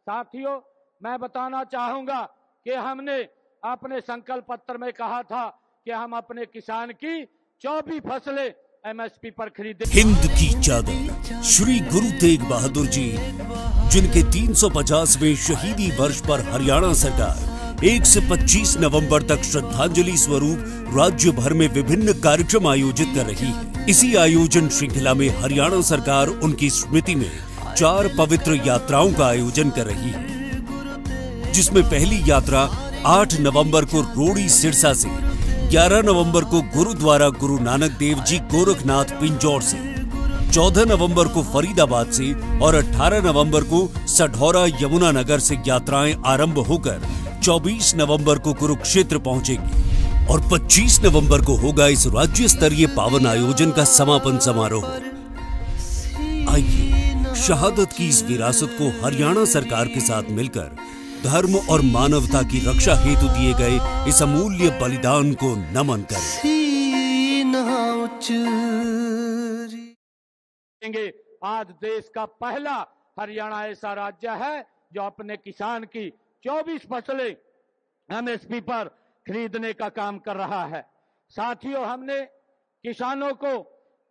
साथियों, मैं बताना चाहूंगा कि हमने अपने संकल्प पत्र में कहा था कि हम अपने किसान की 24 फसलें एमएसपी पर खरीदें। हिंद की चादर श्री गुरु तेग बहादुर जी, जिनके 350वें शहीदी वर्ष पर हरियाणा सरकार 1 से 25 नवंबर तक श्रद्धांजलि स्वरूप राज्य भर में विभिन्न कार्यक्रम आयोजित कर रही है। इसी आयोजन श्रृंखला में हरियाणा सरकार उनकी स्मृति में 4 पवित्र यात्राओं का आयोजन कर रही है, जिसमें पहली यात्रा 8 नवंबर को रोड़ी सिरसा से, 11 नवंबर को गुरुद्वारा गुरु नानक देव जी गोरखनाथ पिंजौर से, 14 नवंबर को फरीदाबाद से और 18 नवंबर को सढौरा यमुनानगर से यात्राएं आरंभ होकर 24 नवंबर को कुरुक्षेत्र पहुंचेगी और 25 नवंबर को होगा इस राज्य स्तरीय पावन आयोजन का समापन समारोह। आइए शहादत की इस विरासत को हरियाणा सरकार के साथ मिलकर धर्म और मानवता की रक्षा हेतु दिए गए इस अमूल्य बलिदान को नमन करें। आज देश का पहला हरियाणा ऐसा राज्य है जो अपने किसान की 24 फसलें एमएसपी पर खरीदने का काम कर रहा है। साथियों, हमने किसानों को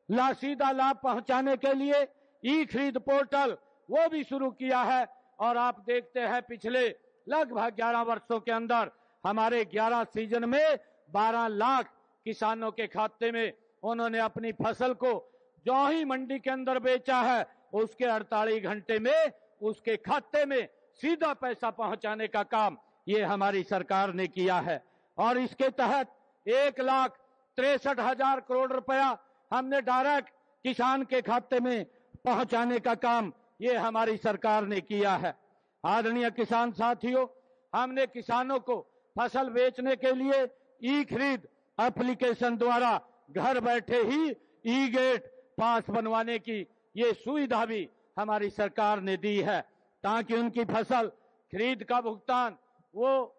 सीधा लाभ पहुंचाने के लिए ई खरीद पोर्टल वो भी शुरू किया है और आप देखते हैं पिछले लगभग 11 वर्षों के अंदर हमारे 11 सीजन में 12 लाख किसानों के खाते में उन्होंने अपनी फसल को जो ही मंडी के अंदर बेचा है उसके 48 घंटे में उसके खाते में सीधा पैसा पहुंचाने का काम ये हमारी सरकार ने किया है। और इसके तहत 1,63,000 करोड़ रुपया हमने डायरेक्ट किसान के खाते में पहुंचाने का काम ये हमारी सरकार ने किया है। आदरणीय किसान साथियों, हमने किसानों को फसल बेचने के लिए ई खरीद एप्लीकेशन द्वारा घर बैठे ही ई गेट पास बनवाने की ये सुविधा भी हमारी सरकार ने दी है, ताकि उनकी फसल खरीद का भुगतान वो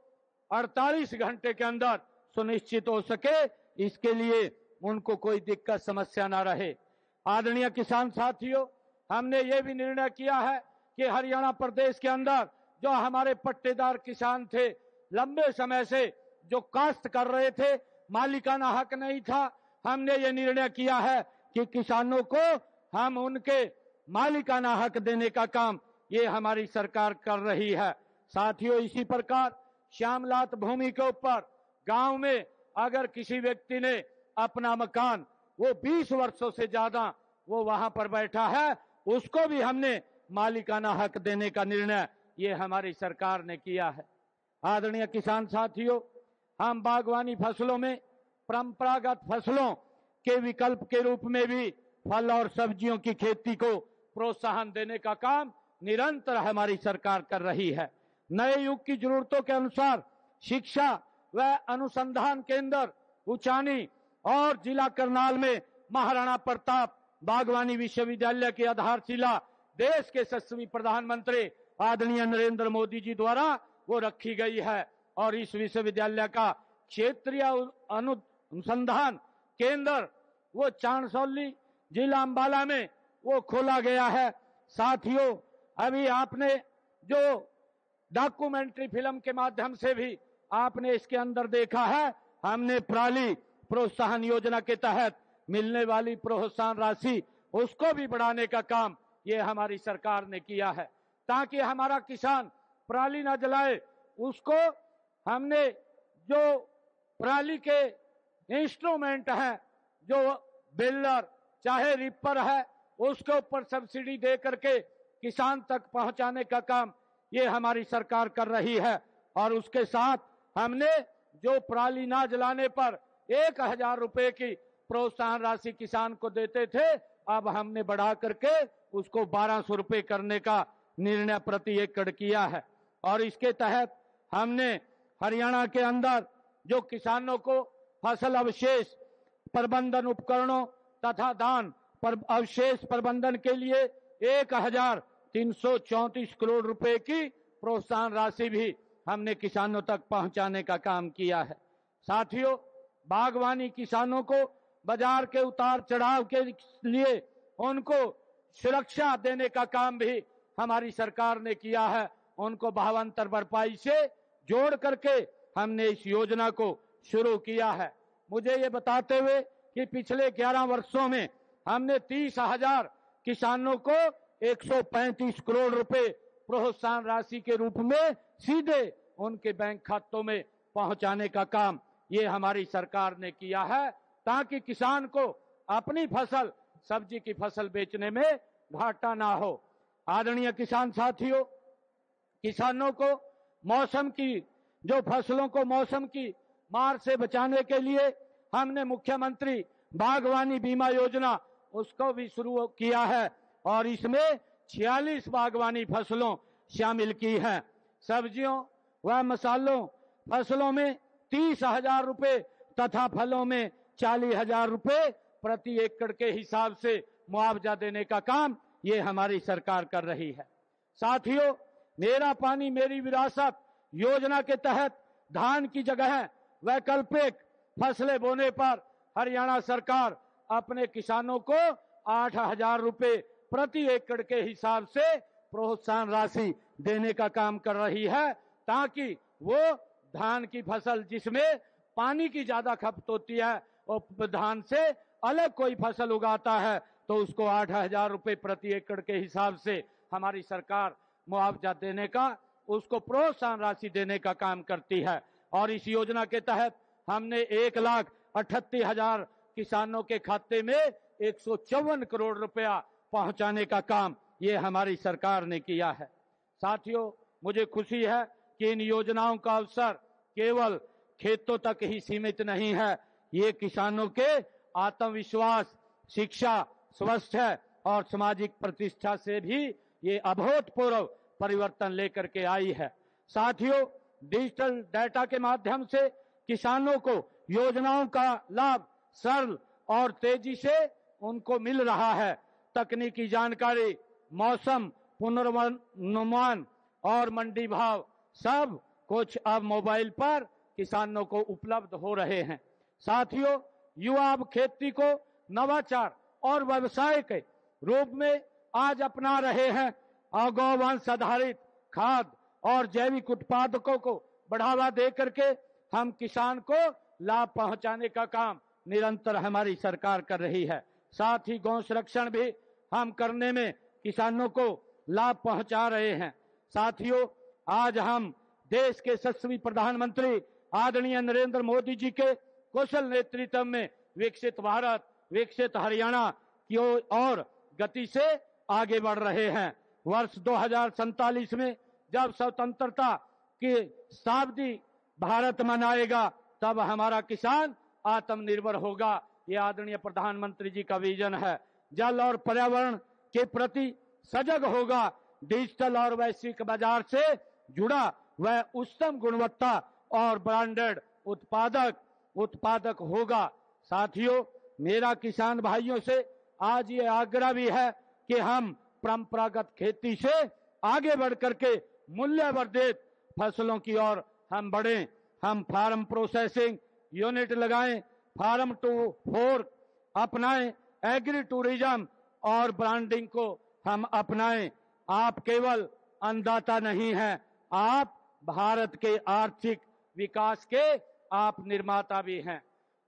48 घंटे के अंदर सुनिश्चित हो सके, इसके लिए उनको कोई दिक्कत समस्या ना रहे। आदरणीय किसान साथियों, हमने ये भी निर्णय किया है कि हरियाणा प्रदेश के अंदर जो हमारे पट्टेदार किसान थे, लंबे समय से जो काश्त कर रहे थे, मालिकाना हक नहीं था, हमने ये निर्णय किया है कि किसानों को हम उनके मालिकाना हक देने का काम ये हमारी सरकार कर रही है। साथियों, इसी प्रकार श्यामलात भूमि के ऊपर गांव में अगर किसी व्यक्ति ने अपना मकान वो 20 वर्षों से ज्यादा वो वहां पर बैठा है, उसको भी हमने मालिकाना हक देने का निर्णय ये हमारी सरकार ने किया है। आदरणीय किसान साथियों, हम बागवानी फसलों में परंपरागत फसलों के विकल्प के रूप में भी फल और सब्जियों की खेती को प्रोत्साहन देने का काम निरंतर हमारी सरकार कर रही है। नए युग की जरूरतों के अनुसार शिक्षा व अनुसंधान केंद्र उचानी और जिला करनाल में महाराणा प्रताप बागवानी विश्वविद्यालय की आधारशिला देश के यशस्वी प्रधानमंत्री आदरणीय नरेंद्र मोदी जी द्वारा वो रखी गई है और इस विश्वविद्यालय का क्षेत्रीय अनुसंधान केंद्र वो चांदसौली जिला अंबाला में वो खोला गया है। साथियों, अभी आपने जो डॉक्यूमेंट्री फिल्म के माध्यम से भी आपने इसके अंदर देखा है, हमने पराली प्रोत्साहन योजना के तहत मिलने वाली प्रोत्साहन राशि उसको भी बढ़ाने का काम ये हमारी सरकार ने किया है, ताकि हमारा किसान पराली न जलाए। उसको हमने जो पराली के इंस्ट्रूमेंट है, जो बेलर चाहे रिपर है, उसके ऊपर सब्सिडी दे करके किसान तक पहुंचाने का काम ये हमारी सरकार कर रही है। और उसके साथ हमने जो पराली ना जलाने पर 1,000 रुपए की प्रोत्साहन राशि किसान को देते थे, अब हमने बढ़ा करके उसको 1,200 रुपए करने का निर्णय प्रति एकड़ किया है। और इसके तहत हमने हरियाणा के अंदर जो किसानों को फसल अवशेष प्रबंधन उपकरणों तथा धान पर अवशेष प्रबंधन के लिए 1,334 करोड़ रुपए की प्रोत्साहन राशि भी हमने किसानों तक पहुंचाने का काम किया है। साथियों, बागवानी किसानों को बाजार के उतार चढ़ाव के लिए उनको सुरक्षा देने का काम भी हमारी सरकार ने किया है उनको भावांतर भरपाई से जोड़ करके हमने इस योजना को शुरू किया है। मुझे ये बताते हुए कि पिछले 11 वर्षों में हमने 30,000 किसानों को 135 करोड़ रुपए प्रोत्साहन राशि के रूप में सीधे उनके बैंक खातों में पहुंचाने का काम ये हमारी सरकार ने किया है, ताकि किसान को अपनी फसल, सब्जी की फसल बेचने में घाटा ना हो। आदरणीय किसान साथियों, किसानों को मौसम की जो फसलों को मौसम की मार से बचाने के लिए हमने मुख्यमंत्री बागवानी बीमा योजना उसको भी शुरू किया है और इसमें 46 बागवानी फसलों शामिल की हैं। सब्जियों व मसालों फसलों में 30,000 रुपए तथा फलों में 40,000 रुपए प्रति एकड़ के हिसाब से मुआवजा देने का काम ये हमारी सरकार कर रही है। साथियों, मेरा पानी मेरी विरासत योजना के तहत धान की जगह वैकल्पिक फसलें बोने पर हरियाणा सरकार अपने किसानों को 8,000 रुपए प्रति एकड़ के हिसाब से प्रोत्साहन राशि देने का काम कर रही है, ताकि वो धान की फसल जिसमें पानी की ज्यादा खपत होती है और धान से अलग कोई फसल उगाता है तो उसको 8,000 रुपए प्रति एकड़ के हिसाब से हमारी सरकार मुआवजा देने का, उसको प्रोत्साहन राशि देने का काम करती है। और इस योजना के तहत हमने 1,38,000 किसानों के खाते में 154 करोड़ रुपया पहुंचाने का काम ये हमारी सरकार ने किया है। साथियों, मुझे खुशी है कि इन योजनाओं का अवसर केवल खेतों तक ही सीमित नहीं है, ये किसानों के आत्मविश्वास, शिक्षा, स्वास्थ्य और सामाजिक प्रतिष्ठा से भी ये अभूतपूर्व परिवर्तन लेकर के आई है। साथियों, डिजिटल डाटा के माध्यम से किसानों को योजनाओं का लाभ सरल और तेजी से उनको मिल रहा है। तकनीकी जानकारी, मौसम पूर्वानुमान और मंडी भाव सब कुछ अब मोबाइल पर किसानों को उपलब्ध हो रहे हैं। साथियों, युवा अब खेती को नवाचार और व्यवसाय के रूप में आज अपना रहे हैं और गौवंश आधारित खाद और जैविक उत्पादकों को बढ़ावा दे करके हम किसान को लाभ पहुंचाने का काम निरंतर हमारी सरकार कर रही है। साथ ही गौ संरक्षण भी हम करने में किसानों को लाभ पहुंचा रहे हैं। साथियों, आज हम देश के यशस्वी प्रधानमंत्री आदरणीय नरेंद्र मोदी जी के कुशल नेतृत्व में विकसित भारत, विकसित हरियाणा की ओर गति से आगे बढ़ रहे हैं। वर्ष 2047 में जब स्वतंत्रता की शताब्दी भारत मनाएगा, तब हमारा किसान आत्मनिर्भर होगा। ये आदरणीय प्रधानमंत्री जी का विजन है। जल और पर्यावरण के प्रति सजग होगा, डिजिटल और वैश्विक बाजार से जुड़ा वह उच्चतम गुणवत्ता और ब्रांडेड उत्पादक होगा। साथियों, मेरा किसान भाइयों से आज ये आग्रह भी है कि हम परंपरागत खेती से आगे बढ़ करके मूल्यवर्धित फसलों की ओर हम बढ़ें। हम फार्म प्रोसेसिंग यूनिट लगाएं, फार्म टू फोर्क अपनाएं, एग्री टूरिज्म और ब्रांडिंग को हम अपनाएं। आप केवल अन्नदाता नहीं हैं, आप भारत के आर्थिक विकास के आप निर्माता भी हैं।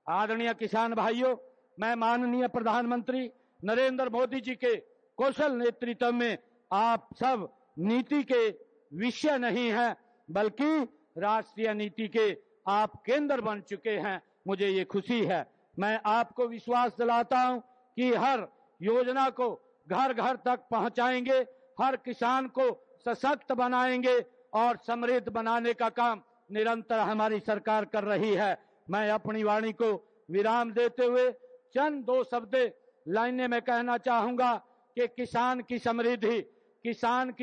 आदरणीय किसान भाइयों, मैं माननीय प्रधानमंत्री नरेंद्र मोदी जी के कुशल नेतृत्व में आप सब नीति के विषय नहीं हैं, बल्कि राष्ट्रीय नीति के आप केंद्र बन चुके हैं। मुझे ये खुशी है। मैं आपको विश्वास दिलाता हूं कि हर योजना को घर घर तक पहुंचाएंगे, हर किसान को सशक्त बनाएंगे और समृद्ध बनाने का काम निरंतर हमारी सरकार कर रही है। मैं अपनी वाणी को विराम देते हुए चंद दो शब्द लाइनें में कहना चाहूंगा कि किसान की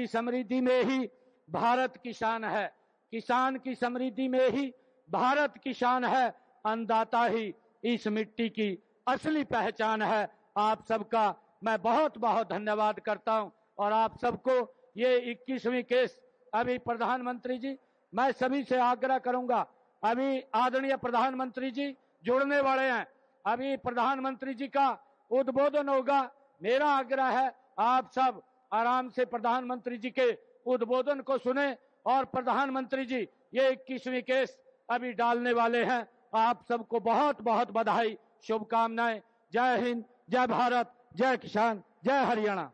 समृद्धि में ही भारत की शान है। किसान की समृद्धि में ही भारत की शान है। अन्नदाता ही इस मिट्टी की असली पहचान है। आप सबका मैं बहुत बहुत धन्यवाद करता हूं और आप सबको ये 21वीं केस अभी प्रधानमंत्री जी, मैं सभी से आग्रह करूंगा, अभी आदरणीय प्रधानमंत्री जी जुड़ने वाले हैं, अभी प्रधानमंत्री जी का उद्बोधन होगा। मेरा आग्रह है आप सब आराम से प्रधानमंत्री जी के उद्बोधन को सुने और प्रधानमंत्री जी ये 21वीं केस अभी डालने वाले हैं। आप सबको बहुत बहुत बधाई, शुभकामनाएं। जय हिंद, जय भारत, जय किसान, जय हरियाणा।